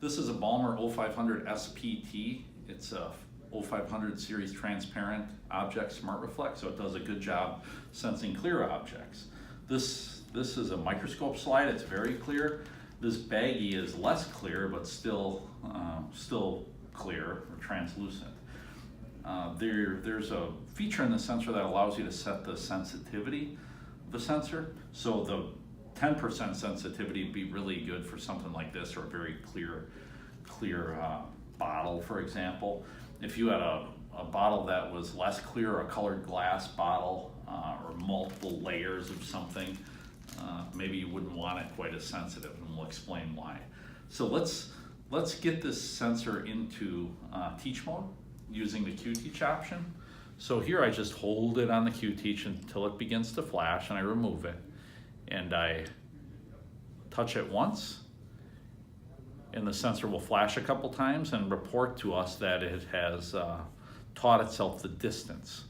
This is a Baumer O500 SPT. It's a O500 series transparent object smart reflex, so it does a good job sensing clear objects. This is a microscope slide. It's very clear. This baggie is less clear, but still clear or translucent. There's a feature in the sensor that allows you to set the sensitivity of the sensor. So the 10% sensitivity would be really good for something like this, or a very clear bottle, for example. If you had a bottle that was less clear, a colored glass bottle, or multiple layers of something, maybe you wouldn't want it quite as sensitive, and we'll explain why. So let's get this sensor into teach mode using the Q-Teach option. So here I just hold it on the Q-Teach until it begins to flash, and I remove it, and I touch it once, and the sensor will flash a couple times and report to us that it has taught itself the distance.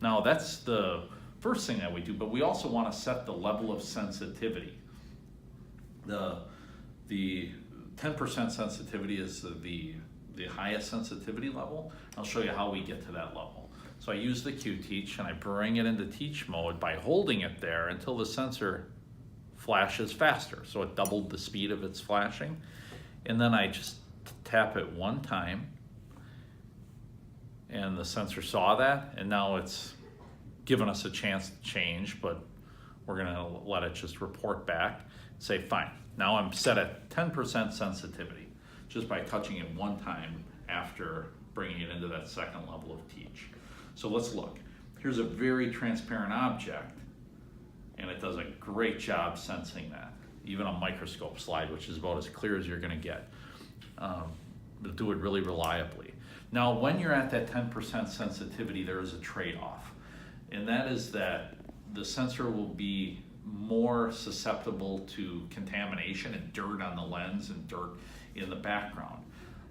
Now that's the first thing that we do, but we also want to set the level of sensitivity. The 10% sensitivity is the highest sensitivity level. I'll show you how we get to that level. So I use the Q-Teach and I bring it into teach mode by holding it there until the sensor flashes faster. So it doubled the speed of its flashing. And then I just tap it one time, and the sensor saw that, and now it's given us a chance to change, but we're gonna let it just report back, say fine. Now I'm set at 10% sensitivity just by touching it one time after bringing it into that second level of teach. So let's look. Here's a very transparent object, and it does a great job sensing that. Even a microscope slide, which is about as clear as you're gonna get. It'll do it really reliably. Now, when you're at that 10% sensitivity, there is a trade-off, and that is that the sensor will be more susceptible to contamination and dirt on the lens and dirt in the background.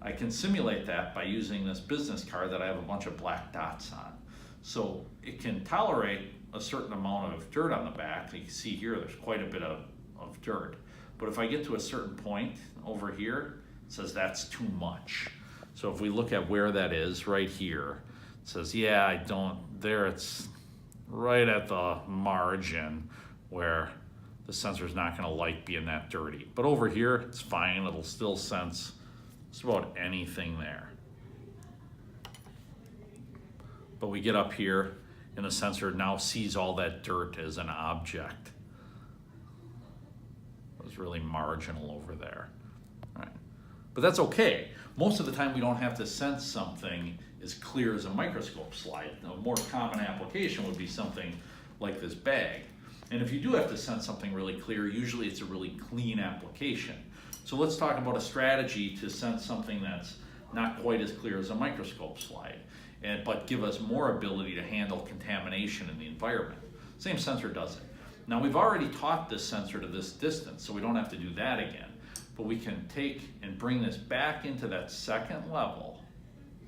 I can simulate that by using this business card that I have a bunch of black dots on. So it can tolerate a certain amount of dirt on the back. You can see here there's quite a bit of dirt. But if I get to a certain point over here, it says that's too much. So if we look at where that is, right here, it says, yeah, there it's right at the margin where the sensor's not gonna like being that dirty. But over here, it's fine, it'll still sense just about anything there. But we get up here, and the sensor now sees all that dirt as an object. It's really marginal over there. All right. But that's okay. Most of the time we don't have to sense something as clear as a microscope slide. A more common application would be something like this bag. And if you do have to sense something really clear, usually it's a really clean application. So let's talk about a strategy to sense something that's not quite as clear as a microscope slide, but give us more ability to handle contamination in the environment. Same sensor does it. Now we've already taught this sensor to this distance, so we don't have to do that again. But we can take and bring this back into that second level.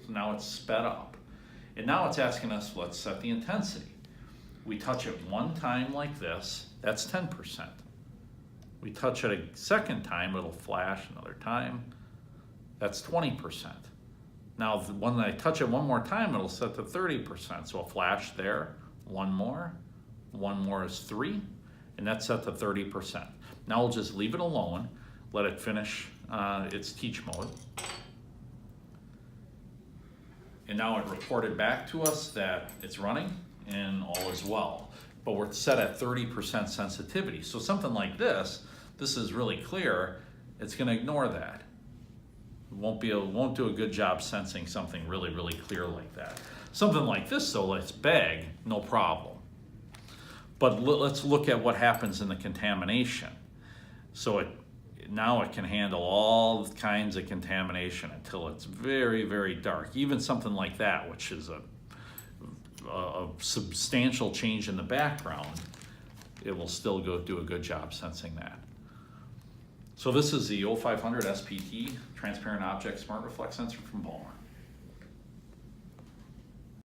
So now it's sped up. And now it's asking us, let's set the intensity. We touch it one time like this, that's 10%. We touch it a second time, it'll flash another time, that's 20%. Now when I touch it one more time, it'll set to 30%. So a flash there, one more is 3, and that's set to 30%. Now we'll just leave it alone, let it finish its teach mode. And now it reported back to us that it's running and all is well. But we're set at 30% sensitivity. So something like this is really clear, it's gonna ignore that. Won't do a good job sensing something really, really clear like that. Something like this though, let's bag, no problem. But let's look at what happens in the contamination. So now it can handle all kinds of contamination until it's very, very dark. Even something like that, which is a substantial change in the background, it will still do a good job sensing that. So this is the O500 SPT Transparent Object Smart Reflex Sensor from Baumer.